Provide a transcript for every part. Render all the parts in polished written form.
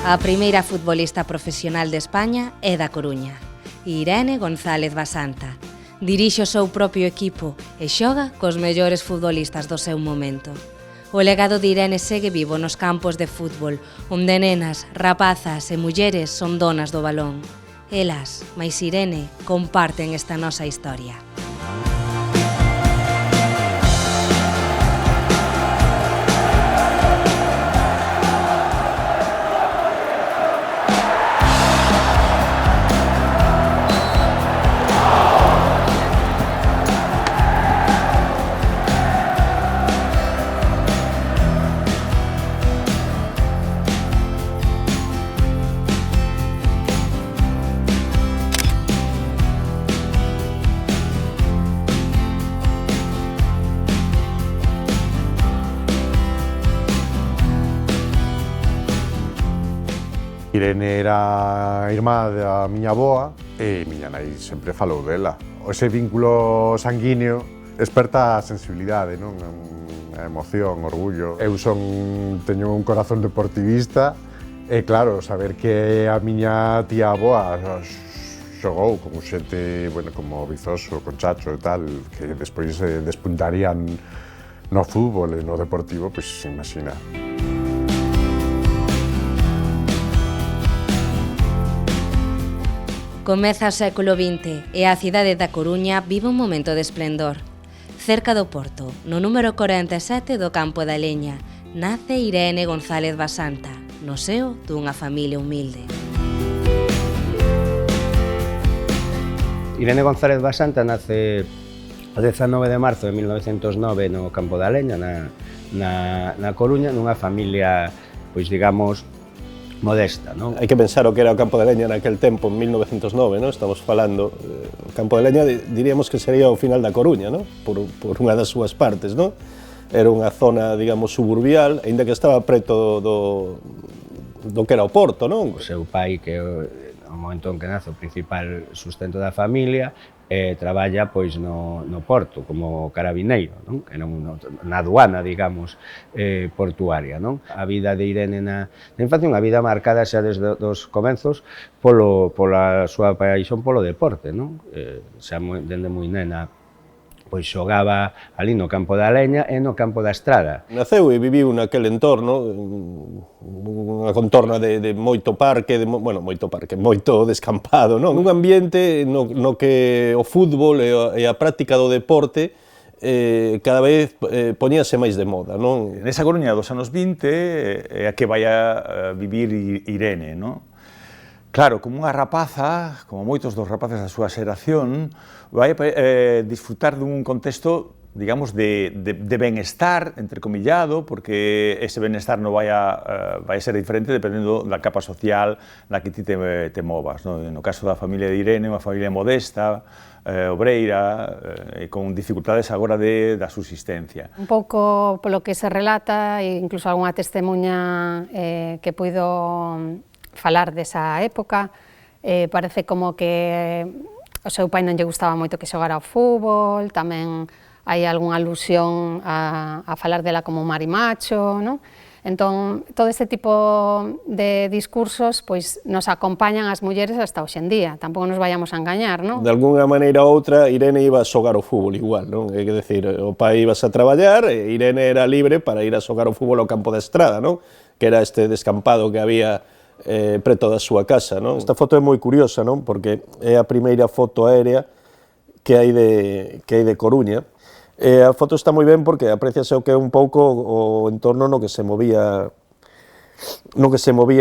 A primeira futbolista profesional de España é da Coruña, Irene González Basanta. Dirixe o seu propio equipo e xoga cos mellores futbolistas do seu momento. O legado de Irene segue vivo nos campos de fútbol, onde nenas, rapazas e mulleres son donas do balón. Elas, máis Irene, comparten esta nosa historia. Irene era irmá da miña avoa e miña nai sempre falou dela. Ese vínculo sanguíneo desperta a sensibilidade, non? A emoción, orgullo. Eu teño un corazón deportivista e, claro, saber que a miña tía avoa xogou con xente, bueno, como Vizoso, con Chacho e tal, que despois despuntarían no fútbol e no deportivo, pois imagina. Comeza o século XX e a cidade da Coruña vive un momento de esplendor. Cerca do Porto, no número 47 do Campo da Leña, nace Irene González Basanta, no seo dunha familia humilde. Irene González Basanta nace o 19 de marzo de 1909 no Campo da Leña, na Coruña, nunha familia, pois digamos, modesta, non? Hai que pensar o que era o Campo de Leña naquel tempo, en 1909, non? Estamos falando, o Campo de Leña diríamos que sería o final da Coruña, non? Por unha das súas partes, non? Era unha zona, digamos, suburbial, aínda que estaba preto do que era o Porto, non? O seu pai, que no momento en que nace o principal sustento da familia, traballa pois no Porto como carabineiro, non? Na aduana, digamos, portuaria, non? A vida de Irene na infancia, unha vida marcada xa desde os comenzos pola súa paixón polo deporte, non? Xa dende moi nena pois xogaba ali no Campo da Leña e no Campo da Estrada. Naceu e viviu naquel entorno, unha contorna de moito parque, moito descampado, non? Un ambiente no que o fútbol e a práctica do deporte cada vez poñíase máis de moda, non? Nesa Coruña dos anos 20 é a que vai a vivir Irene, non? Claro, como unha rapaza, como moitos dos rapaces da súa xeración, vai disfrutar dun contexto, digamos, de benestar, entrecomillado, porque ese benestar non vai a ser diferente dependendo da capa social na que ti te movas. No caso da familia de Irene, unha familia modesta, obreira, con dificultades agora da subsistencia. Un pouco polo que se relata, e incluso algunha testemunha que puido falar desa época, parece como que o seu pai non lle gustaba moito que xogara ao fútbol, tamén hai algunha alusión a falar dela como marimacho, non? Entón, todo este tipo de discursos pois nos acompañan as mulleres hasta hoxe en día, tampouco nos vayamos a engañar, non? De algunha maneira ou outra, Irene iba a xogar ao fútbol igual, non? É dicir, o pai ibas a traballar e Irene era libre para ir a xogar ao fútbol ao Campo da Estrada, non? Que era este descampado que había preto da súa casa, non? Esta foto é moi curiosa, non? Porque é a primeira foto aérea que hai de Coruña. A foto está moi ben porque apreciase o que é un pouco o entorno no que se movía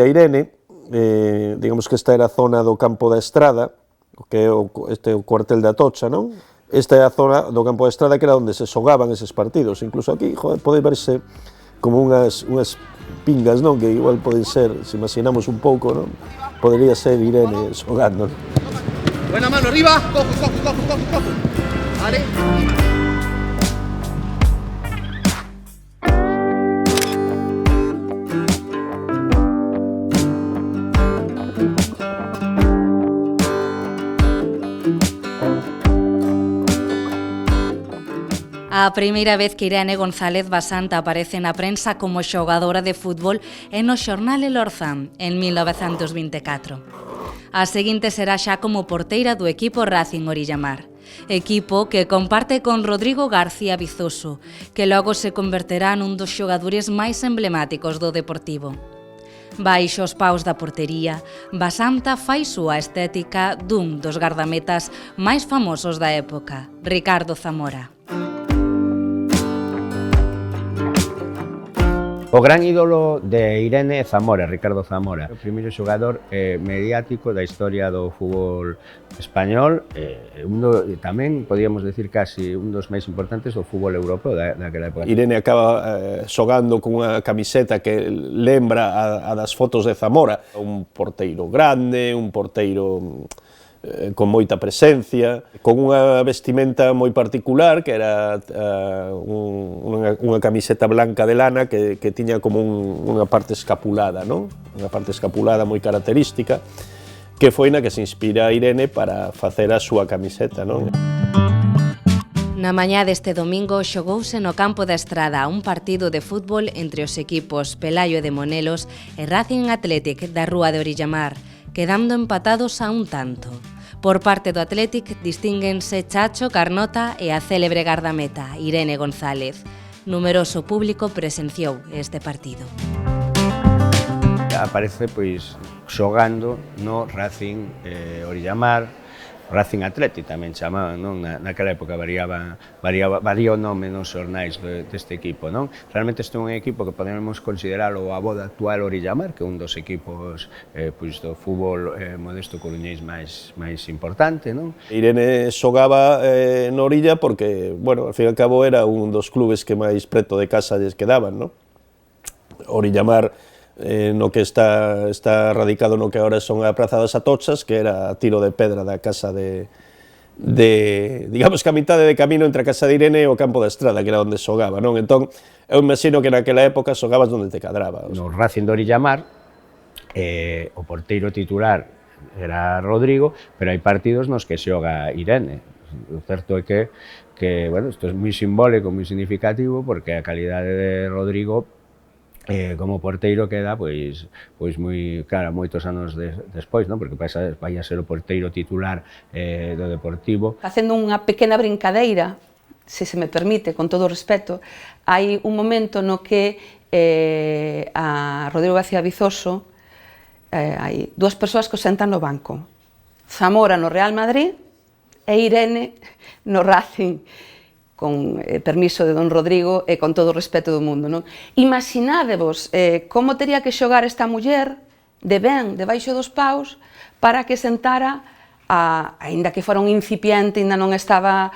Irene. Digamos que esta era a zona do Campo da Estrada, que é o cuartel de Atocha, non? Esta é a zona do Campo da Estrada que era onde se xogaban eses partidos. Incluso aquí, pode verse como unhas pingas, non? Que igual poden ser, se imaginamos un pouco, non? Podería ser Irene xogando, non? Buena mano, arriba, cojo. Vale. A A primeira vez que Irene González Basanta aparece na prensa como xogadora de fútbol é no xornal El Orzán, en 1924. A seguinte será xa como porteira do equipo Racing Orillamar, equipo que comparte con Rodrigo García Vizoso, que logo se converterá nun dos xogadores máis emblemáticos do Deportivo. Baixo os paus da portería, Basanta fai súa estética dun dos gardametas máis famosos da época, Ricardo Zamora. O gran ídolo de Irene é Zamora, Ricardo Zamora. O primeiro xogador mediático da historia do fútbol español, tamén, podíamos decir, casi un dos máis importantes do fútbol europeo daquela época. Irene acaba xogando con unha camiseta que lembra a das fotos de Zamora. Un porteiro grande, un porteiro con moita presencia, con unha vestimenta moi particular, que era unha camiseta blanca de lana que tiña como unha parte escapulada, non? Unha parte escapulada moi característica, que foi na que se inspira Irene para facer a súa camiseta, non? Na mañá deste domingo xogouse no campo da Estrada un partido de fútbol entre os equipos Pelayo de Monelos e Racing Athletic da Rúa de Orillamar, quedando empatados a un tanto. Por parte do Athletic distínguense Chacho Carnota e a célebre gardameta Irene González. Numeroso público presenciou este partido. Aparece pois xogando no Racing Orillamar, Racing Athletic tamén chamaban, non? Naquela época varía o nome nos xornais deste equipo, non? Realmente este é un equipo que podemos consideralo o avó da actual Orillamar, que é un dos equipos pois do fútbol modesto coruñés máis importante, non? Irene xogaba no Orilla porque, bueno, al fin e al cabo era un dos clubes que máis preto de casa lles quedaban, non? Orillamar no que está radicado no que agora son a Praza das Atochas, que era a tiro de pedra da casa digamos que a mitade de camino entre a casa de Irene e o campo da Estrada, que era onde xogaba, non? Entón, eu imagino que naquela época xogabas onde te cadraba. No Racing de Orillamar, o porteiro titular era Rodrigo, pero hai partidos nos que xoga Irene. O certo é que bueno, isto é moi simbólico, moi significativo, porque a calidade de Rodrigo como porteiro queda pois moi claro, moitos anos despois, non? Porque vai a ser o porteiro titular do Deportivo. Facendo unha pequena brincadeira, se se me permite, con todo o respeto, hai un momento no que a Rodrigo García Vizoso hai dúas persoas que o sentan no banco. Zamora no Real Madrid e Irene no Racing, con permiso de don Rodrigo e con todo o respeto do mundo, non? Imaginádevos como tería que xogar esta muller de ben, debaixo dos paus, para que sentara, aínda que fora un incipiente, aínda non estaba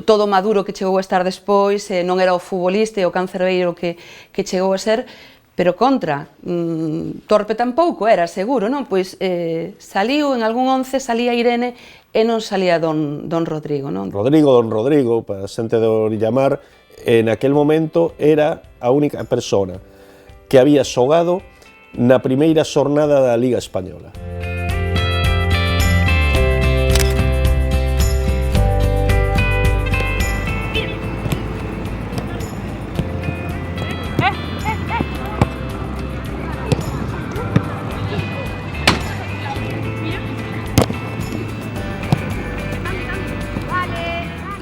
todo maduro que chegou a estar despois, non era o futbolista e o cancerbeiro que chegou a ser, pero contra, torpe tampouco era, seguro, non? Pois saliu, en algún 11 salía Irene e non salía don Rodrigo, non? Don Rodrigo, para a xente de Orillamar, en aquel momento era a única persona que había xogado na primeira xornada da Liga Española.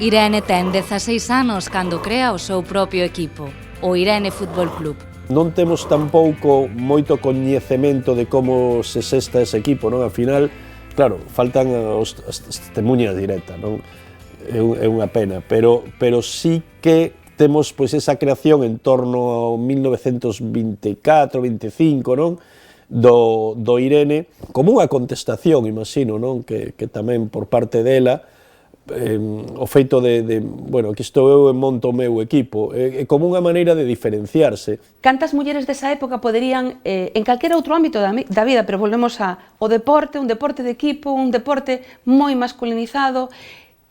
Irene ten 16 anos cando crea o seu propio equipo, o Irene Fútbol Club. Non temos tampouco moito coñecemento de como se xesta ese equipo, non? Al final, claro, faltan as testemunhas directas, non? É unha pena, pero sí que temos pois esa creación en torno ao 1924-25, non? Do Irene, como unha contestación, imagino, non? Que tamén por parte dela, o feito bueno, que estou eu e monto o meu equipo, como unha maneira de diferenciarse. Cantas mulleres desa época poderían, en calquera outro ámbito da vida, pero volvemos ao deporte, un deporte de equipo, un deporte moi masculinizado,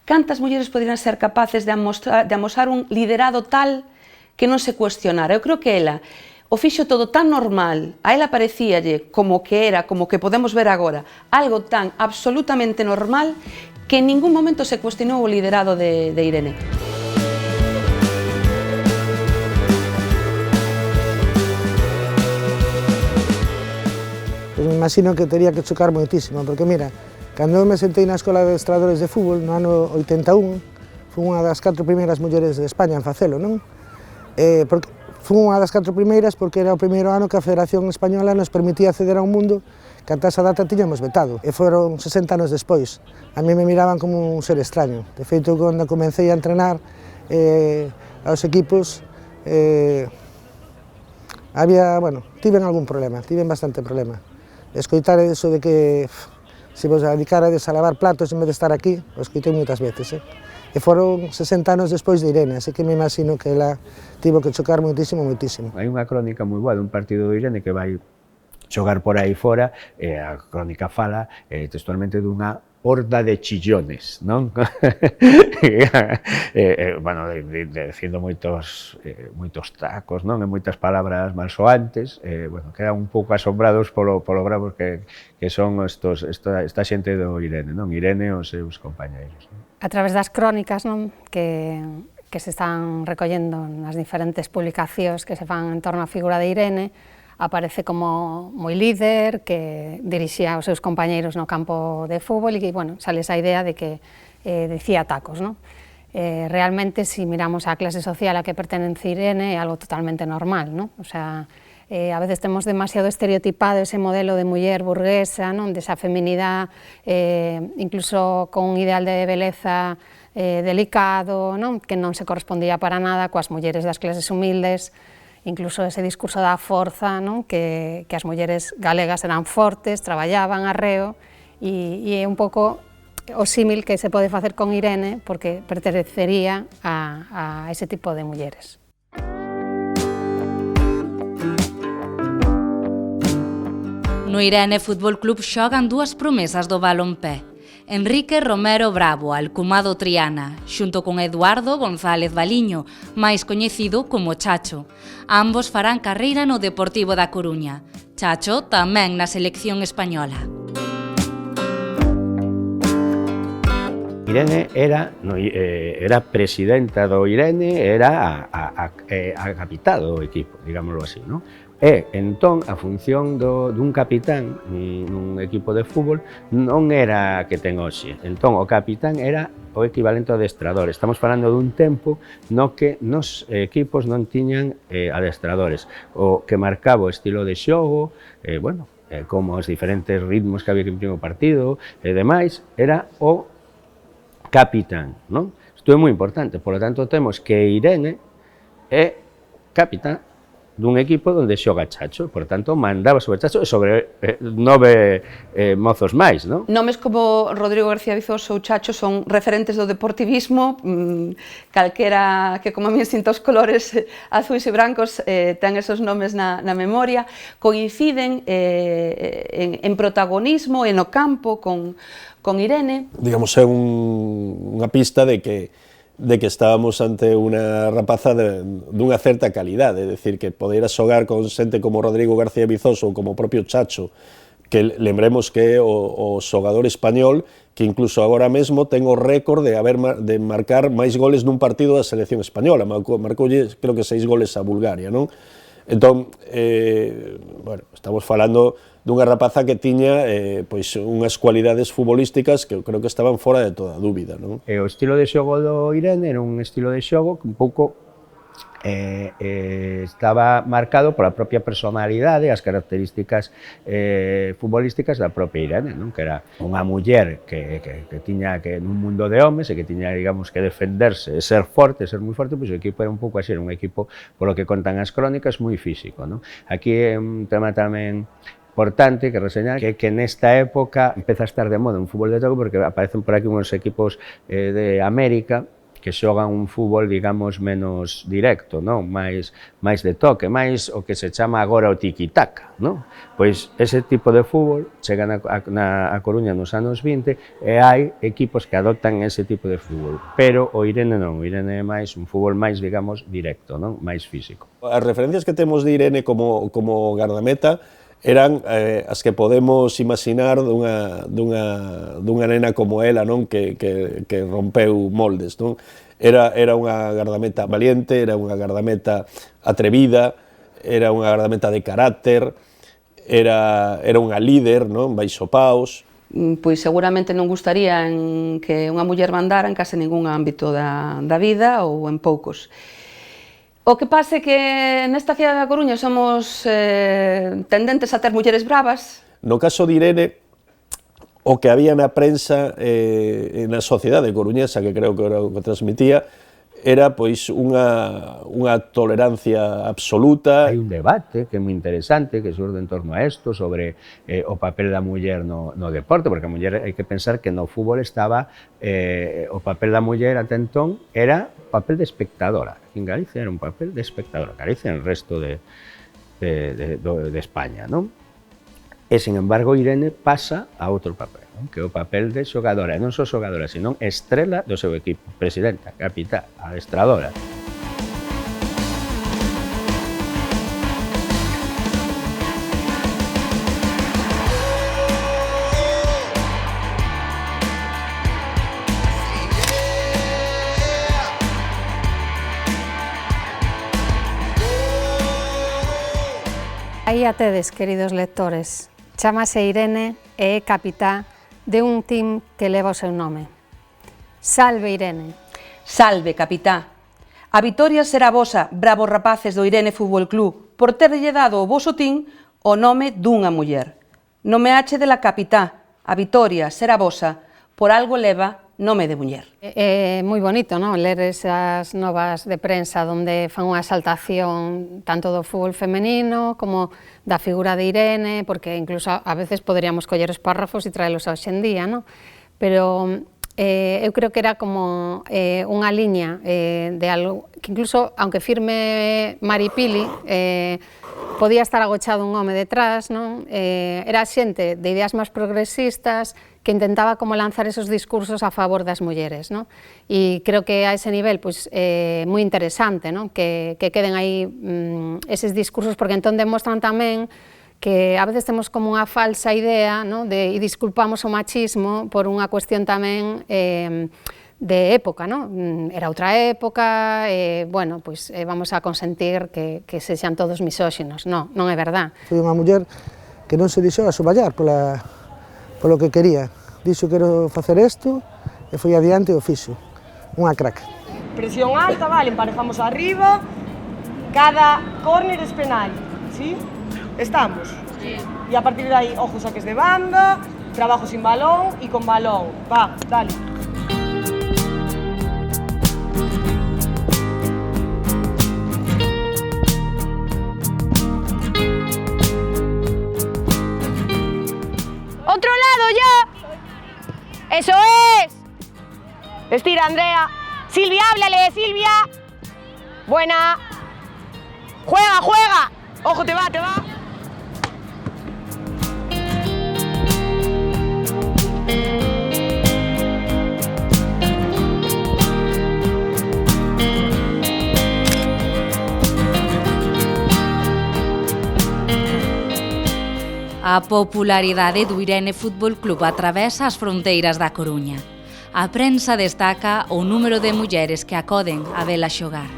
cantas mulleres poderían ser capaces de amosar un liderado tal que non se cuestionara? Eu creo que ela o fixo todo tan normal, a ela parecíalle como que era, como que podemos ver agora, algo tan absolutamente normal que en ningún momento se cuestionou o liderado de Irene. imagino que tería que chocar moitísimo, porque mira, cando eu me sentei na Escola de Adestradores de Fútbol no ano 81, fui unha das 4 primeiras mulleres de España en facelo, non? Fui unha das 4 primeiras porque era o primeiro ano que a Federación Española nos permitía acceder a un mundo que ata esa data tiñamos vetado, e foron 60 anos despois. A mí me miraban como un ser extraño. De feito, cando comecei a entrenar aos equipos, tiven algún problema, tiven bastante problema. Escoitar eso de que se vos dedicarades a lavar platos en vez de estar aquí, o escoitei moitas veces. E foron 60 anos despois de Irene, así que me imagino que ela tivo que chocar moitísimo, moitísimo. Hai unha crónica moi boa dun partido de Irene que vai xogar por aí fora, e a crónica fala textualmente dunha horda de chillones, non? Bueno, dicindo moitos tacos, non? E moitas palabras malsoantes, bueno, quedan un pouco asombrados polo bravos que son esta xente do Irene, non? Irene e os seus compañeiros. A través das crónicas, non? Que se están recollendo nas diferentes publicacións que se fan en torno á figura de Irene, aparece como moi líder, que dirixía os seus compañeiros no campo de fútbol e que, bueno, sale esa idea de que decía tacos, non? Realmente, se miramos a clase social a que pertenece Irene, é algo totalmente normal, non? O sea, a veces temos demasiado estereotipado ese modelo de muller burguesa, non? Desa feminidade, incluso con un ideal de beleza delicado, non? Que non se correspondía para nada coas mulleres das clases humildes, incluso ese discurso da forza, non? Que as mulleres galegas eran fortes, traballaban arreo, e é un pouco o símil que se pode facer con Irene, porque pertenecería a ese tipo de mulleres. No Irene Fútbol Club xogan dúas promesas do balonpé. Enrique Romero Bravo, alcumado Triana, xunto con Eduardo González Baliño, máis coñecido como Chacho. Ambos farán carreira no Deportivo da Coruña. Chacho tamén na selección española. Irene era presidenta do Irene, era a capitá do equipo, digámoslo así, non? E, entón, a función dun capitán nun equipo de fútbol non era que ten hoxe. Entón, o capitán era o equivalente ao adestrador. Estamos falando dun tempo no que nos equipos non tiñan adestradores. O que marcaba o estilo de xogo, como os diferentes ritmos que había que imprimir o partido e demais, era o capitán, non? Isto é moi importante, por lo tanto, temos que Irene é capitán dun equipo onde xoga Chacho, por tanto, mandaba sobre Chacho e sobre 9 mozos máis, non? Nomes como Rodrigo García Vizoso ou Chacho son referentes do deportivismo, calquera que como a mí sinta os colores azuis e brancos ten esos nomes na memoria, coinciden en protagonismo e no campo con Irene. Digamos, é unha pista de que estábamos ante unha rapaza dunha certa calidade, é dicir, que podeira xogar con xente como Rodrigo García Vizoso ou como o propio Chacho, que lembremos que é o xogador español que incluso agora mesmo ten o récord de marcar máis goles nun partido da selección española, marcoulle creo que 6 goles a Bulgaria, non? Entón, estamos falando dunha rapaza que tiña unhas cualidades futbolísticas que eu creo que estaban fora de toda dúbida, non? O estilo de xogo do Irene era un estilo de xogo que un pouco estaba marcado pola propia personalidade e as características futbolísticas da propia Irene, non? Que era unha muller que tiña que nun mundo de homes e que tiña, digamos, que defenderse e ser forte, ser moi forte, pois o equipo era un pouco así, era un equipo, polo que contan as crónicas, moi físico, non? Aquí é un tema tamén importante que reseñar que nesta época empeza a estar de moda un fútbol de toque porque aparecen por aquí uns equipos de América que xogan un fútbol, digamos, menos directo, non? máis de toque, máis o que se chama agora o tiki-taka, non? Pois ese tipo de fútbol chega a Coruña nos anos 20 e hai equipos que adoptan ese tipo de fútbol, pero o Irene non, o Irene é máis un fútbol máis, digamos, directo, non? Máis físico. As referencias que temos de Irene como gardameta eran as que podemos imaginar dunha nena como ela, non? Que rompeu moldes, non? Era unha gardameta valiente, era unha gardameta atrevida, era unha gardameta de carácter, era unha líder, non? Baixo paus. Pois seguramente non gustaría que unha muller mandara en case ningún ámbito da vida ou en poucos. O que pasa é que nesta cidade da Coruña somos tendentes a ter mulleres bravas. No caso de Irene, o que había na prensa na sociedade coruñesa, que creo que era o que transmitía, era pois unha tolerancia absoluta. Hai un debate que é moi interesante, que xurde en torno a isto, sobre o papel da muller no deporte, porque a muller hai que pensar que no fútbol estaba, o papel da muller ata entón era papel de espectadora. En Galicia era un papel de espectadora, Galicia en el resto de España, non? E, sin embargo, Irene pasa a outro papel, non? Que é o papel de xogadora, e non só xogadora, senón estrela do seu equipo, presidenta, capitá, adestradora. Aí a tedes, queridos lectores. Chámase Irene e é capitá de un team que leva o seu nome. Salve, Irene. Salve, capitá. A vitoria será vosa, bravos rapaces do Irene Fútbol Club, por terlle dado ao voso team o nome dunha muller. Nomeache de la capitá. A vitoria será vosa, por algo leva nome de muller. É moi bonito, non? Ler esas novas de prensa onde fan unha exaltación tanto do fútbol femenino como da figura de Irene, porque incluso a veces poderíamos coller os párrafos e traelos a hoxendía, non? Pero eu creo que era como unha liña de algo que incluso, aunque firme Maripili, podía estar agochado un home detrás, non? Era xente de ideas máis progresistas que intentaba como lanzar esos discursos a favor das mulleres, non? E creo que a ese nivel, pois, moi interesante, non? Que queden aí eses discursos, porque entón demostran tamén que a veces temos como unha falsa idea, non? E disculpamos o machismo por unha cuestión tamén de época, non? Era outra época, bueno, pois vamos a consentir que sexan todos misóxinos. Non é verdad. Foi unha muller que non se deixou asoballar polo que quería. Dixo quero facer isto e foi adiante e o fixo. Unha crack. Presión alta, vale, emparejamos arriba, cada córner es penal, ¿sí? Estamos. Sí. Y a partir de aí, ojo, saques de banda, trabajo sin balón y con balón. Va, dale. ¡Otro lado ya! ¡Eso es! Estira, Andrea. Silvia, háblale, Silvia. Buena. Juega, juega. Ojo, te va, te va. A popularidade do Irene Fútbol Club atravesa as fronteiras da Coruña. A prensa destaca o número de mulleres que acoden a vela xogar.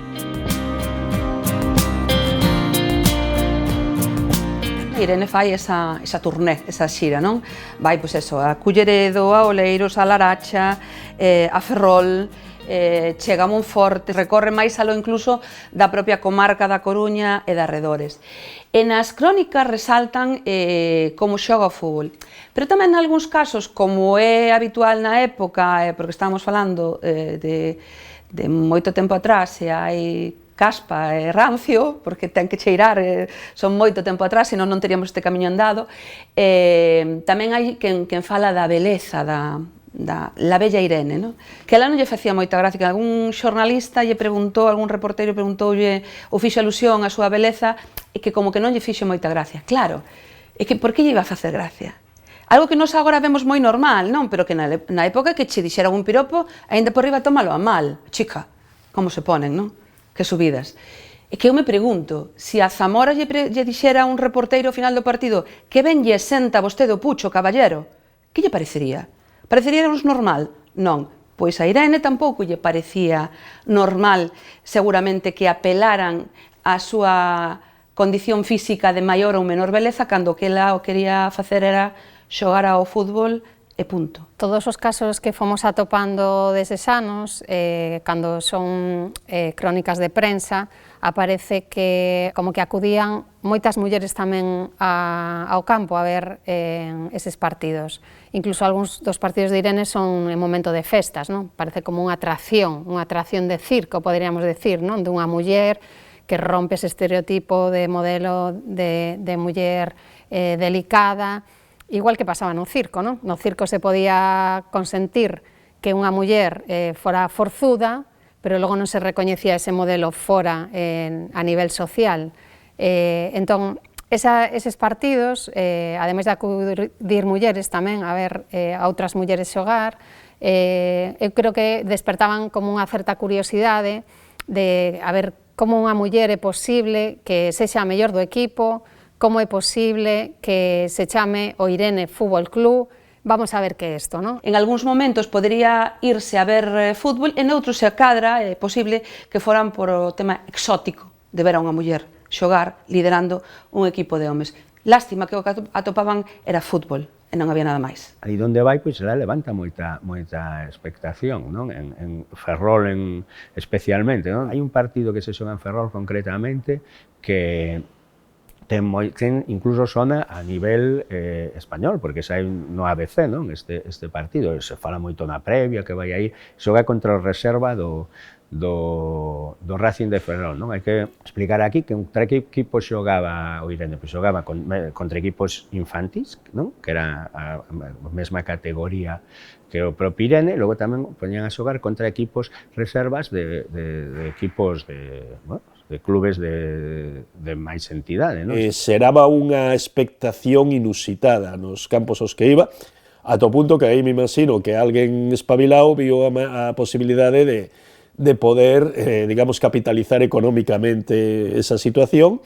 Irene fai esa turné, esa xira, non? Vai, pois eso, a Culleredo, a Oleiros, a Laracha, a Ferrol, chega a Monforte, recorre máis aló incluso da propia comarca da Coruña e de arredores. E nas crónicas resaltan como xoga o fútbol. Pero tamén en algúns casos, como é habitual na época, porque estamos falando de moito tempo atrás, e hai caspa e rancio, porque ten que cheirar, son moito tempo atrás, senón non teríamos este camiño andado, tamén hai quen fala da beleza la bella Irene, no? Que ela non lle facía moita gracia, que algún xornalista lle preguntou, algún reporteiro preguntoulle ou fixo alusión á súa beleza e que como que non lle fixo moita gracia. Claro, é que por que lle iba a facer gracia? Algo que nós agora vemos moi normal, non? Pero que na época que che dixera un piropo, aínda por riba tómalo a mal. Chica, como se ponen, non? Que subidas. E que eu me pregunto, se a Zamora lle dixera un reporteiro ao final do partido que ben lle senta vostede o pucho, caballero, que lle parecería? Pareceríanos normal? Non. Pois a Irene tampouco lle parecía normal, seguramente, que apelaran a súa condición física de maior ou menor beleza, cando que ela o quería facer era xogar ao fútbol e punto. Todos os casos que fomos atopando deses anos, cando son crónicas de prensa, aparece que como que acudían moitas mulleres tamén ao campo a ver eses partidos. Incluso algúns dos partidos de Irene son en momento de festas, non? Parece como unha atracción de circo, poderíamos decir, non? Dunha muller que rompe ese estereotipo de modelo de muller delicada, igual que pasaba no circo, non? No circo se podía consentir que unha muller fora forzuda, pero logo non se recoñecía ese modelo fora a nivel social. Entón, eses partidos, ademais de acudir mulleres tamén a ver a outras mulleres xogar, eu creo que despertaban como unha certa curiosidade de a ver como unha muller é posible que sexa a mellor do equipo, como é posible que se chame o Irene Fútbol Club. Vamos a ver que é isto, non? En algúns momentos podería irse a ver fútbol, e noutros se acadra, é posible que foran por o tema exótico de ver a unha muller xogar liderando un equipo de homes. Lástima que o que atopaban era fútbol e non había nada máis. Aí onde vai, pois, ela levanta moita expectación, non? En Ferrol especialmente, non? Hai un partido que se xoga en Ferrol concretamente que ten incluso sona a nivel español, porque sai no ABC, non? Este partido, se fala moito na previa que vai aí, xoga contra o reserva do Racing de Ferrol, non? Hai que explicar aquí que contra que equipo xogaba o Irene, pois xogaba contra equipos infantis, non? Que era a mesma categoría que o propio Irene, logo tamén poñían a xogar contra equipos reservas de equipos de clubes de máis entidade, non? Seraba unha expectación inusitada nos campos aos que iba, ata o punto que aí me imagino que alguén espabilado viu a posibilidade de poder, digamos, capitalizar económicamente esa situación,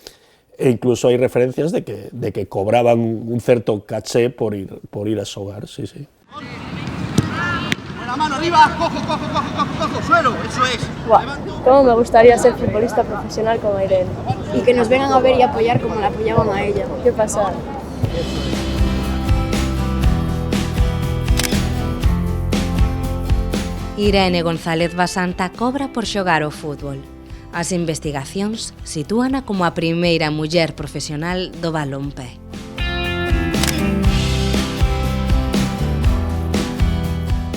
e incluso hai referencias de que cobraban un certo caché por ir a xogar, sí, sí. Buena mano arriba, cojo, suelo, eso es. Buah, cómo me gustaría ser futbolista profesional como Irene. Y que nos vengan a ver y apoyar como la apoyaban a ella. Qué pasada. Irene González Basanta cobra por xogar ao fútbol. As investigacións sitúana como a primeira muller profesional do balonpé.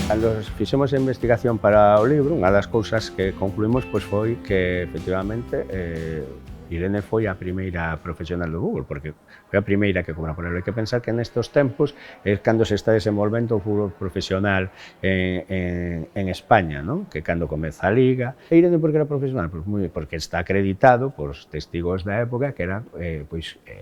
Cando fixemos a investigación para o libro, unha das cousas que concluímos foi que, efectivamente, Irene foi a primeira profesional do fútbol, porque foi a primeira que cobra por ela. Hai que pensar que nestes tempos é cando se está desenvolvendo o fútbol profesional en España, non? Que cando comeza a Liga. E Irene, por que era profesional? Porque está acreditado por testigos da época que era,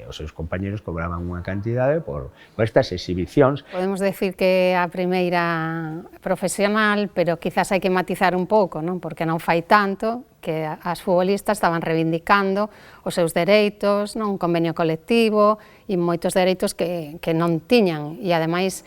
os seus compañeros cobraban unha cantidade por estas exhibicións. Podemos decir que a primeira profesional, pero quizás hai que matizar un pouco, non? Porque non fai tanto que as futbolistas estaban reivindicando os seus dereitos, non? Un convenio colectivo e moitos dereitos que non tiñan, e ademais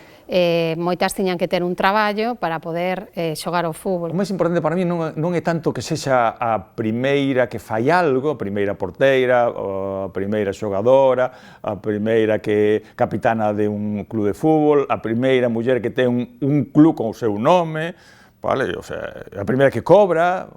moitas tiñan que ter un traballo para poder xogar ao fútbol. O máis importante para mí non é tanto que sexa a primeira que fai algo, a primeira porteira, a primeira xogadora, a primeira que capitana de un club de fútbol, a primeira muller que ten un club con o seu nome, vale, o sea, a primeira que cobra,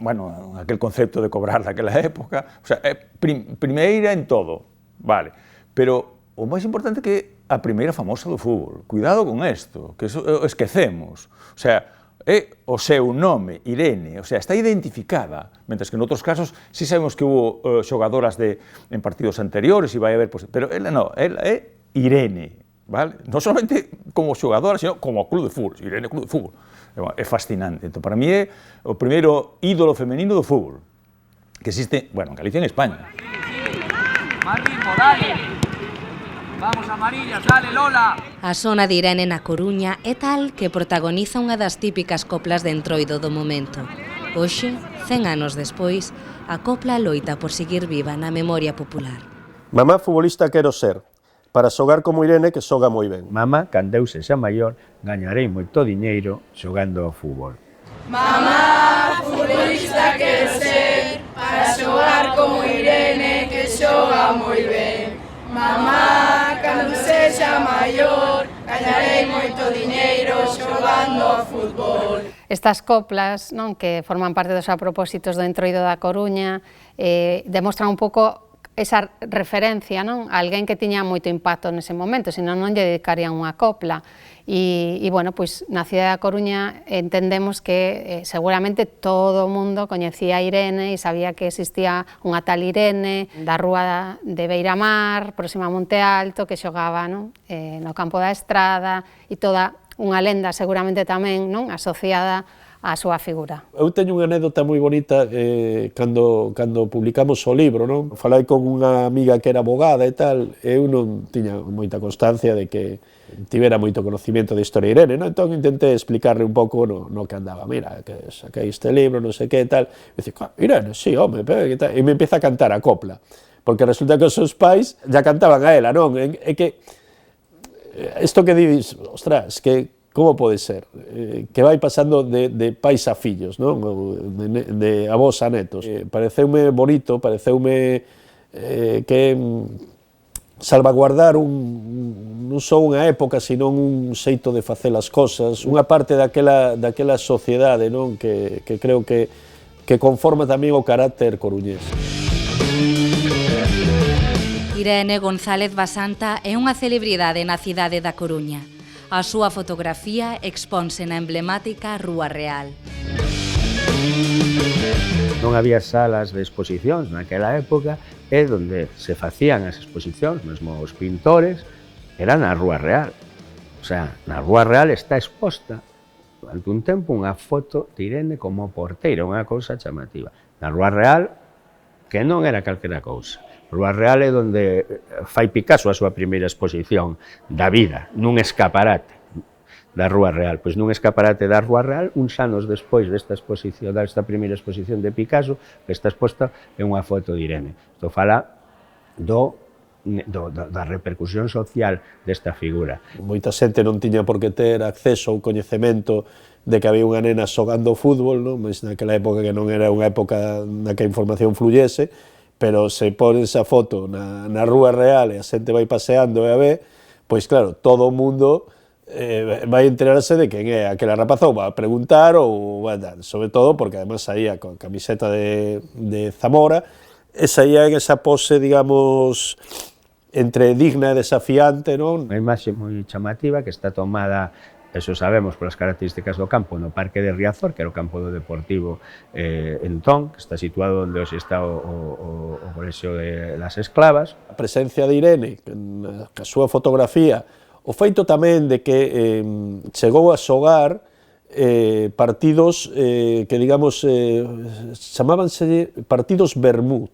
bueno, aquel concepto de cobrar daquela época, o sea, é primeira en todo, vale, pero o máis importante é que a primeira famosa do fútbol, cuidado con isto, que eso esquecemos, o sea, é o seu nome, Irene, o sea, está identificada, mentres que en outros casos sí sabemos que hubo xogadoras en partidos anteriores e vai haber, pero ela non, ela é Irene, vale, non solamente como xogadora, sino como club de fútbol, Irene Club de Fútbol. É fascinante. Entón, para mí é o primeiro ídolo femenino do fútbol que existe, bueno, en Galicia e en España. Más ritmo, dale. Vamos, amarillas, dale, Lola. A zona de Irene na Coruña é tal que protagoniza unha das típicas coplas de entroido do momento. Hoxe, 100 anos despois, a copla loita por seguir viva na memoria popular. Mamá futbolista quero ser, para xogar como Irene, que xoga moi ben. Mamá, cando eu sexa maior, gañarei moito diñeiro xogando ao fútbol. Mamá futbolista quero ser, para para xogar como Irene que xoga moi ben. Mamá, cando sexa maior, gañarei moito diñeiro xogando a fútbol. Estas coplas, non, que forman parte dos apropósitos do Entroido da Coruña, demostran un pouco esa referencia, non, a alguén que tiña moito impacto nese momento, senón non lle dedicarían unha copla. E bueno, pois na cidade da Coruña entendemos que seguramente todo o mundo coñecía a Irene e sabía que existía unha tal Irene da rúa de Beiramar, próxima a Monte Alto, que xogaba, non, no campo da Estrada, e toda unha lenda seguramente tamén, non, asociada á súa figura. Eu teño unha anécdota moi bonita cando publicamos o libro, non? Falei con unha amiga que era abogada e tal, e eu non tiña moita constancia de que tivera moito conocimiento da historia de Irene, non? Entón intentei explicarle un pouco no que andaba. Mira, que saquei este libro, non sei que e tal. E dice, Irene, sí, home, que tal? E me empieza a cantar a copla, porque resulta que os seus pais ya cantaban a ela, non? É que isto que dices, ostras, que como pode ser? Que vai pasando de pais a fillos, non? De avós a netos. Pareceume bonito, pareceume que salvaguardar non só unha época, sino un xeito de facer as cosas, unha parte daquela sociedade, non? Que creo que conforma tamén o carácter coruñés. Irene González Basanta é unha celebridade na cidade da Coruña. A súa fotografía exponse na emblemática Rúa Real. Non había salas de exposicións naquela época e onde se facían as exposicións, mesmo os pintores, era na Rúa Real. O sea, na Rúa Real está exposta durante un tempo unha foto de Irene como porteira, unha cousa chamativa. Na Rúa Real, que non era calquera cousa. Rúa Real é onde fai Picasso a súa primeira exposición da vida, nun escaparate da Rúa Real. Pois nun escaparate da Rúa Real, uns anos despois desta exposición, desta primeira exposición de Picasso, que está exposta é unha foto de Irene. Isto fala da repercusión social desta figura. Moita xente non tiña por que ter acceso ao coñecemento de que había unha nena xogando fútbol, non? Mas naquela época que non era unha época na que a información fluyese, pero se pon esa foto na Rúa Real e a xente vai paseando e a ve, pois claro, todo o mundo vai enterarse de quen é aquela rapaza, ou vai a preguntar, ou vai dar, sobre todo porque además saía con camiseta de Zamora, e saía en esa pose, digamos, entre digna e desafiante, non? Unha imaxe moi chamativa que está tomada, eso sabemos, polas características do campo, no Parque de Riazor, que era o campo do Deportivo Entón, que está situado onde hoxe está o Colexio de las Esclavas. A presencia de Irene, a súa fotografía, o feito tamén de que chegou a xogar partidos que, digamos, chamábanse partidos Bermú,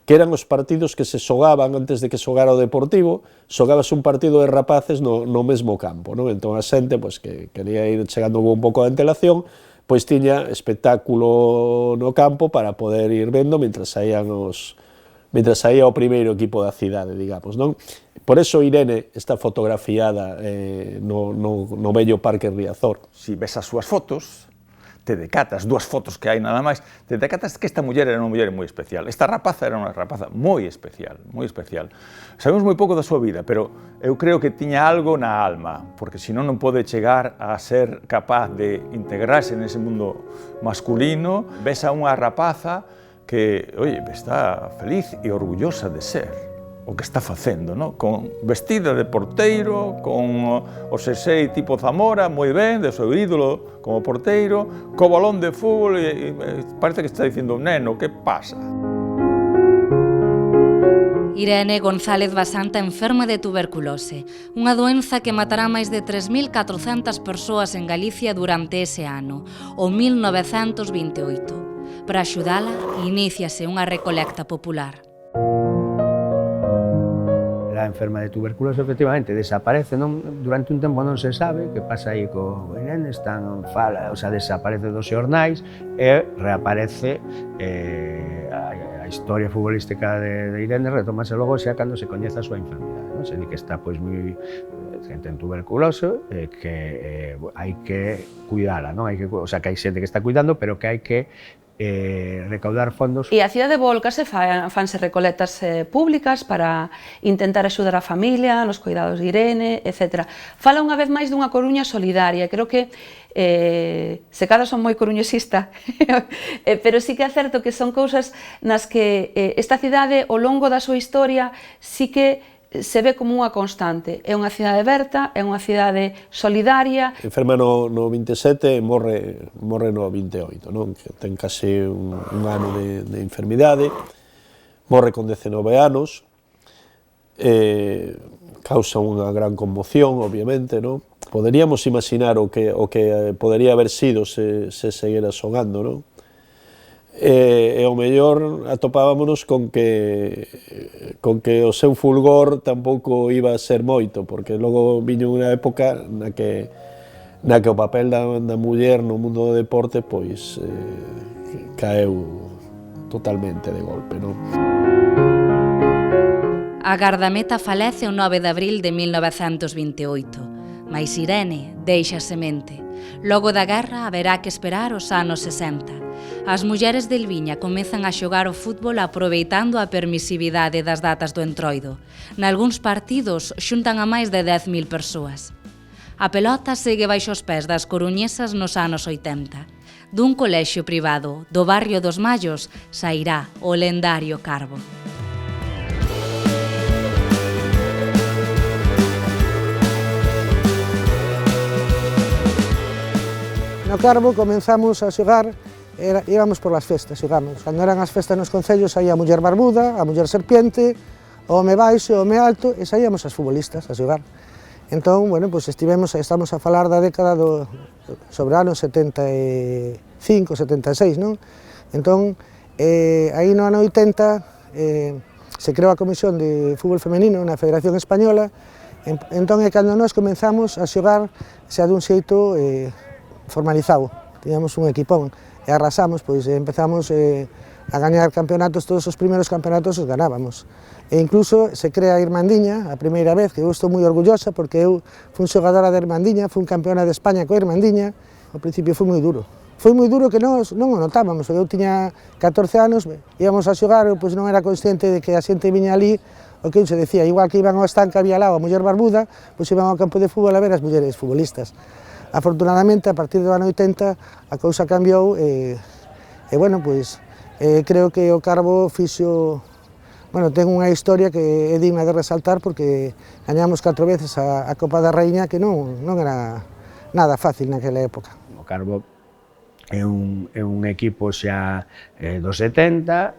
que eran os partidos que se xogaban antes de que xogara o Deportivo, xogabas un partido de rapaces no mesmo campo, non? Entón a xente, pois, que quería ir chegando un pouco de antelación, pois tiña espectáculo no campo para poder ir vendo mentras saía o primeiro equipo da cidade, digamos, non? Por eso Irene está fotografiada no bello Parque Riazor. Si ves as súas fotos, te decatas, dúas fotos que hai nada máis, te decatas que esta muller era unha muller moi especial. Esta rapaza era unha rapaza moi especial, moi especial. Sabemos moi pouco da súa vida, pero eu creo que tiña algo na alma, porque senón non pode chegar a ser capaz de integrarse nese mundo masculino. Ves a unha rapaza que, oye, está feliz e orgullosa de ser o que está facendo, no? Con vestida de porteiro, con o xersei tipo Zamora, moi ben, de seu ídolo como porteiro, co balón de fútbol, e parece que está dicindo, neno, que pasa? Irene González Basanta enferma de tuberculose, unha doenza que matará máis de 3.400 persoas en Galicia durante ese ano, o 1928. Para axudala, iníciase unha recolecta popular. Era enferma de tuberculose, efectivamente, desaparece, durante un tempo non se sabe que pasa aí co Irene, desaparece dos xornais e reaparece a historia futbolística de Irene, retomase logo xa cando se coñece a súa enfermidade, non? Se di que está pois moi xente en tuberculose, que hai que cuidala, non? Que hai xente que está cuidando, pero que hai que recaudar fondos. E a cidade volcase, fanse recoletas públicas para intentar axudar a familia, nos cuidados de Irene, etc. Fala unha vez máis dunha Coruña solidaria. Creo que se cada son moi coruñesista, pero sí que é certo que son cousas nas que esta cidade, ao longo da súa historia, sí que se ve como unha constante. É unha cidade aberta, é unha cidade solidaria. Enferma no 27 e morre no 28, non? Que ten case un ano de enfermidade, morre con 19 anos, causa unha gran conmoción, obviamente, non? Poderíamos imaginar o que podería haber sido se seguera xogando, non? E ao mellor atopábamos con que o seu fulgor tampouco iba a ser moito, porque logo viño unha época na que o papel da muller no mundo do deporte pois caeu totalmente de golpe, non? A gardameta falece o 9 de abril de 1928, mais Irene deixa semente. Logo da guerra haberá que esperar os anos 60. As mulleres de Elviña comezan a xogar o fútbol aproveitando a permisividade das datas do entroido. Nalgúns partidos xuntan a máis de 10.000 persoas. A pelota segue baixo os pés das coruñesas nos anos 80. Dun colexio privado do barrio dos Mallos sairá o lendario Carbo. No Carbo comenzamos a xogar, íbamos por las festas, xogamos. Cando eran as festas nos concellos saía a muller barbuda, a muller serpiente, o home baixo, o home alto, e saíamos as futbolistas a xogar. Entón, bueno, pues estamos a falar da década sobre anos 75, 76, non? Entón, aí no ano 80 se creou a Comisión de Fútbol Femenino na Federación Española, entón é cando nós comenzamos a xogar xa dun xeito formalizado, tiñamos un equipón e arrasamos, pois empezamos a gañar campeonatos, todos os primeros campeonatos os ganábamos. E incluso se crea a Irmandiña, a primeira vez, que eu estou moi orgullosa porque eu fui xogadora de Irmandiña, fui campeona de España coa Irmandiña, ao principio foi moi duro. Foi moi duro que nós non o notábamos, eu tiña 14 anos, íbamos a xogar, eu pois non era consciente de que a xente viña ali, o que eu se decía, igual que iban ao estanque había lá a muller barbuda, pois iban ao campo de fútbol a ver as mulleres futbolistas. Afortunadamente, a partir do ano 80, a cousa cambiou e bueno, pois, creo que o Carbo fixo, bueno, ten unha historia que é digna de resaltar porque gañamos 4 veces a Copa da Raíña que non era nada fácil naquela época. O Carbo é un equipo xa dos 70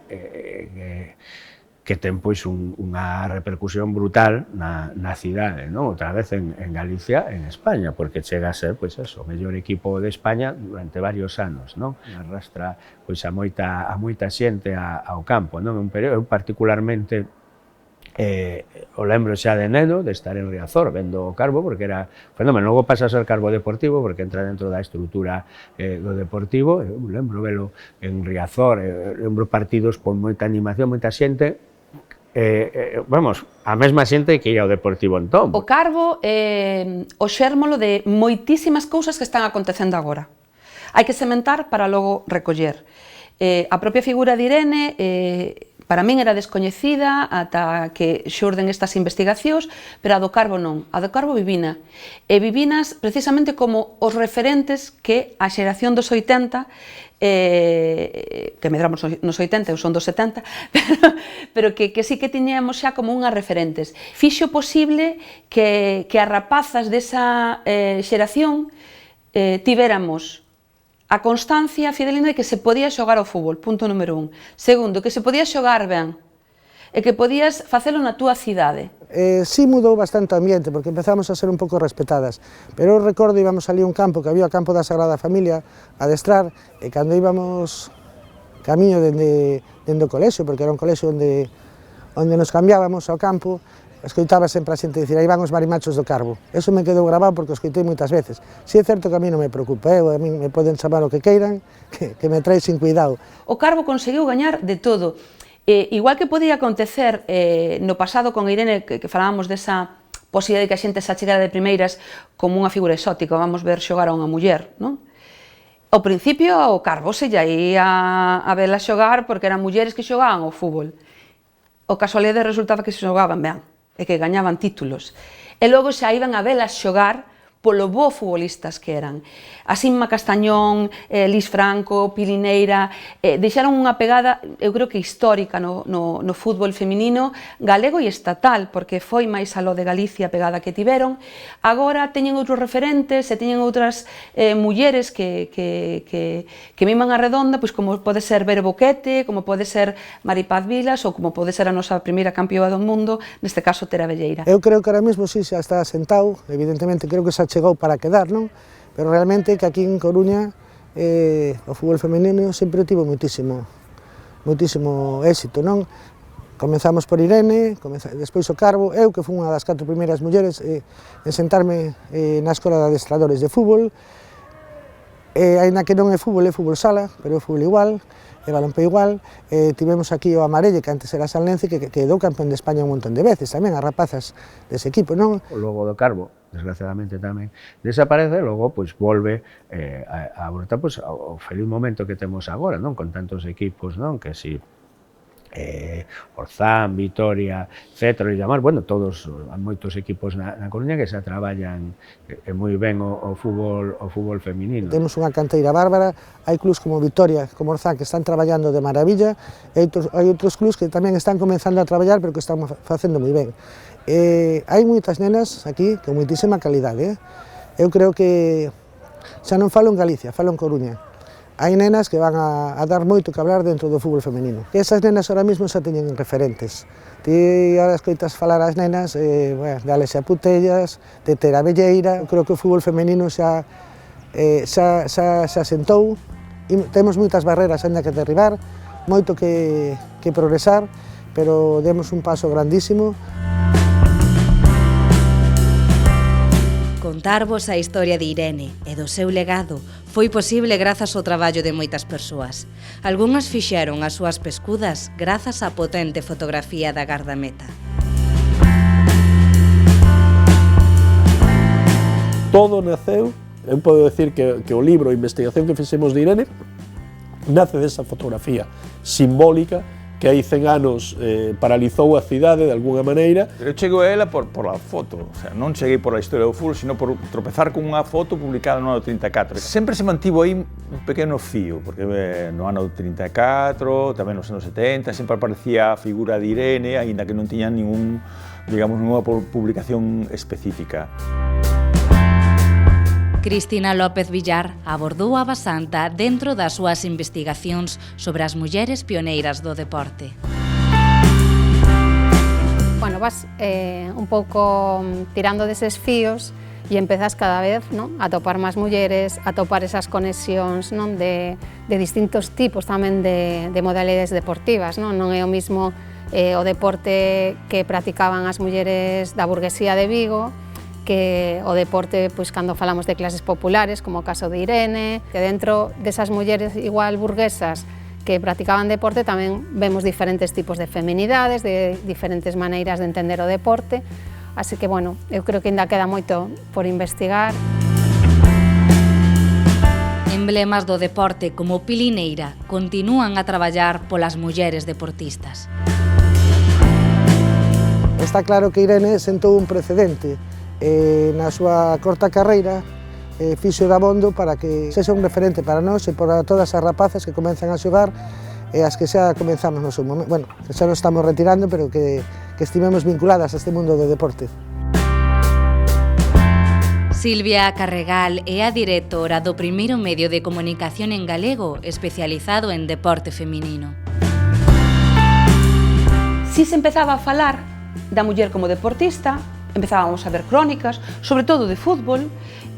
que ten pois unha repercusión brutal na cidade, non? Outra vez en Galicia, en España, porque chega a ser pois eso, o mellor equipo de España durante varios anos, non? Arrastra pois a moita xente ao campo, non? Eu particularmente o lembro xa de neno, de estar en Riazor vendo o Carbo, porque era fenómeno. Logo pasa a ser Carbo Deportivo, porque entra dentro da estrutura do Deportivo. Eu lembro velo en Riazor, lembro partidos con moita animación, moita xente, vamos, a mesma xente que ia ao Deportivo entón. O Carbo é o xérmolo de moitísimas cousas que están acontecendo agora. Hai que sementar para logo recoller. A propia figura de Irene para min era descoñecida ata que xurden estas investigacións, pero a do Carbo non. A do Carbo vivina. E vivinas precisamente como os referentes que a xeración dos 80, que medramos nos 80, eu son dos 70, pero que sí que tiñamos xa como unhas referentes. Fixo posible que as rapazas desa xeración tivéramos a constancia fidelina de que se podía xogar ao fútbol, punto número 1. Segundo, que se podía xogar ben e que podías facelo na túa cidade. Sí mudou bastante o ambiente, porque empezamos a ser un pouco respetadas, pero eu recordo íbamos ali a un campo, que había o campo da Sagrada Familia, a adestrar, e cando íbamos camiño dende o colexio, porque era un colexio onde nos cambiábamos ao campo, escoitaba sempre a xente dicir, aí van os marimachos do Carbo. Eso me quedou grabado porque o escoitei moitas veces. Si é certo que a mí non me preocupa, a mí me poden chamar o que queiran, que me trae sin cuidado. O Carbo conseguiu gañar de todo. Igual que podía acontecer no pasado con Irene, que falábamos desa posibilidade de que a xente se achegara de primeiras como unha figura exótica, vamos ver xogar a unha muller, non? Ao principio o Carbo se lle ia a vela xogar porque eran mulleres que xogaban ao fútbol. O casualidade resultaba que se xogaban ben e que gañaban títulos. E logo xa iban a velas xogar polo bo futbolistas que eran. Asinma Castañón, Lis Franco, Pilineira, deixaron unha pegada, eu creo que histórica no fútbol feminino galego e estatal, porque foi máis aló de Galicia a pegada que tiveron. Agora teñen outros referentes e teñen outras mulleres que miman a redonda, pois como pode ser Vero Boquete, como pode ser Maripaz Vilas ou como pode ser a nosa primeira campeoa do mundo, neste caso Tera Velleira. Eu creo que ahora mesmo sí xa está sentado, evidentemente creo que xa chegou para quedar, non? Pero realmente que aquí en Coruña o fútbol femenino sempre tivo moitísimo éxito, non? Comenzamos por Irene, despois o Carbo, eu que fui unha das 4 primeiras mulleres en sentarme na escola de adestradores de fútbol, aínda que non é fútbol sala, pero é fútbol igual, e balonpé igual. Tivemos aquí o Amarelle, que antes era Sanlense, que quedou campeón de España un montón de veces tamén, as rapazas dese equipo, non? Logo do Carbo, desgraciadamente tamén desaparece, logo pois volve a volta pois ao feliz momento que temos agora, non? Con tantos equipos, non? Que si Orzán, Vitoria, Cetro e Llamar, bueno, todos, moitos equipos na Coruña que xa traballan moi ben o fútbol feminino. Temos unha canteira bárbara, hai clubs como Vitoria, como Orzán, que están traballando de maravilla, e hai outros clubs que tamén están comenzando a traballar, pero que están facendo moi ben. Hai moitas nenas aquí con moitísima calidade. Eu creo que xa non falo en Galicia, falo en Coruña. Hai nenas que van a dar moito que hablar dentro do fútbol femenino. Esas nenas ahora mesmo xa teñen referentes. Ti ahora escoitas falar as nenas de Alexia Putellas, de Tera Velleira. Eu creo que o fútbol femenino xa sentou. Temos moitas barreras ainda que derribar, moito que progresar, pero demos un paso grandísimo. Contarvos a historia de Irene e do seu legado foi posible grazas ao traballo de moitas persoas. Algunhas fixeron as súas pescudas grazas á potente fotografía da gardameta. Todo naceu, eu podo decir que o libro, a investigación que fixemos de Irene, nace desa fotografía simbólica que hai 100 anos paralizou a cidade de alguna maneira. Eu chego a ela por a foto, o sea, non cheguei por a historia do fútbol, sino por tropezar con unha foto publicada no ano 34. Sempre se mantivo aí un pequeno fío, porque no ano 34, tamén nos anos 70, sempre aparecía a figura de Irene, aínda que non tiña ninguna publicación específica. Cristina López Villar abordou a Basanta dentro das súas investigacións sobre as mulleres pioneiras do deporte. Bueno, vas un pouco tirando deses fíos e empezas cada vez, non, a topar máis mulleres, a topar esas conexións, non, de distintos tipos tamén de modalidades deportivas, non é o mismo o deporte que practicaban as mulleres da burguesía de Vigo que o deporte, pois, cando falamos de clases populares, como o caso de Irene, que dentro desas mulleres igual burguesas que practicaban deporte tamén vemos diferentes tipos de feminidades, de diferentes maneiras de entender o deporte, así que, bueno, eu creo que ainda queda moito por investigar. Emblemas do deporte como Pilineira continúan a traballar polas mulleres deportistas. Está claro que Irene sentou un precedente na súa corta carreira, fixo dabondo para que sexa un referente para nós e para todas as rapazas que comenzan a xogar e as que xa comenzamos no seu momento, bueno, que xa nos estamos retirando, pero que estivemos vinculadas a este mundo do deporte. Silvia Carregal é a directora do primeiro medio de comunicación en galego especializado en deporte feminino. Si se empezaba a falar da muller como deportista, empezábamos a ver crónicas, sobre todo de fútbol,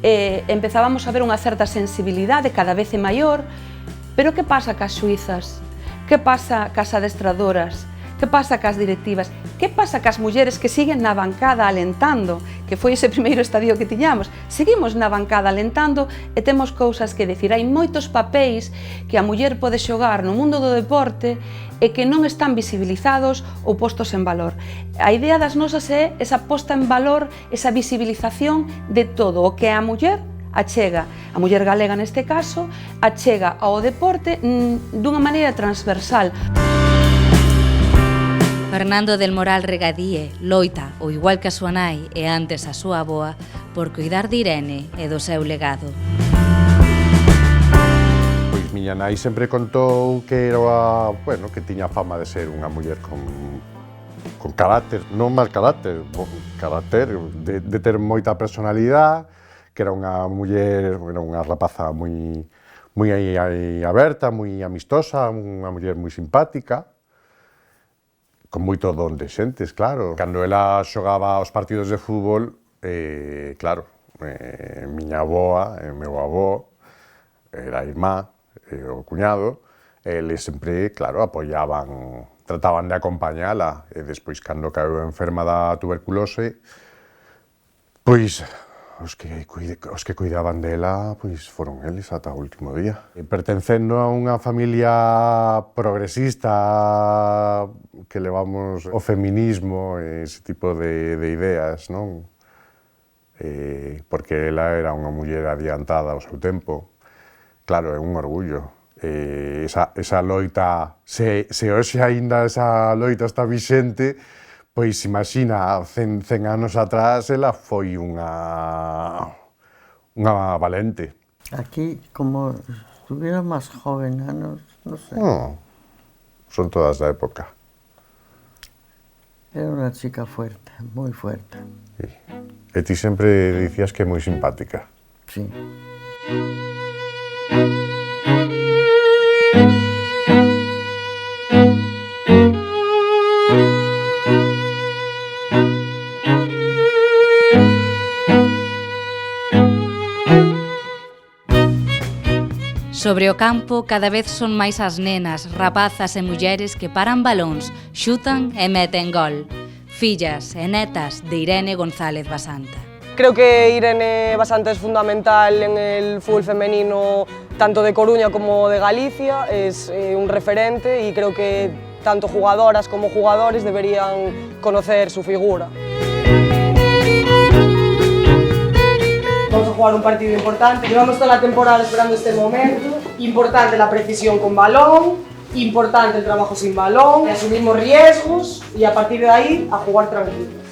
empezábamos a ver unha certa sensibilidade cada vez maior, pero que pasa cas xuizas? Que pasa cas adestradoras? Que pasa cas directivas? Que pasa cas mulleres que siguen na bancada alentando? Que foi ese primeiro estadio que tiñamos. Seguimos na bancada alentando e temos cousas que decir. Hai moitos papéis que a muller pode xogar no mundo do deporte e que non están visibilizados ou postos en valor. A idea das nosas é esa posta en valor, esa visibilización de todo o que a muller achega a muller galega neste caso, achega ao deporte dunha maneira transversal. Fernando del Moral Regadíe loita, ao igual que a súa nai e antes a súa avoa, por cuidar de Irene e do seu legado. Pois miña nai sempre contou que era, bueno, que tiña fama de ser unha muller con carácter, non mal carácter, carácter de ter moita personalidade, que era unha muller, era unha rapaza moi aberta, moi amistosa, unha muller moi simpática, con moito don de xentes, claro. Cando ela xogaba os partidos de fútbol, claro, miña avoa e meu avó, era a irmá e o cuñado, eles sempre, claro, apoiaban, trataban de acompañala, e despois, cando caeu enferma da tuberculose, pois, os que cuidaban dela, pois, foron eles ata o último día. Pertencendo a unha familia progresista, que levamos o feminismo e ese tipo de ideas, non? Porque ela era unha muller adiantada ao seu tempo. Claro, é un orgullo. Esa loita, se hoxe aínda esa loita está vixente, pois imagina, 100 anos atrás, ela foi unha valente. Aquí, como estuviera máis joven, anos, non sei. Son todas da época. Era unha chica fuerte, moi fuerte. Sí. E ti sempre dicías que é moi simpática. Sí. Sobre o campo, cada vez son máis as nenas, rapazas e mulleres que paran balóns, xutan e meten gol. Fillas e netas de Irene González Basanta. Creo que Irene Basanta es fundamental en el fútbol femenino tanto de Coruña como de Galicia, es un referente y creo que tanto jugadoras como jugadores deberían conocer su figura. Vamos a jugar un partido importante, llevamos toda la temporada esperando este momento, importante la precisión con balón, importante el trabajo sin balón, asumimos riesgos y a partir de ahí a jugar tranquilos.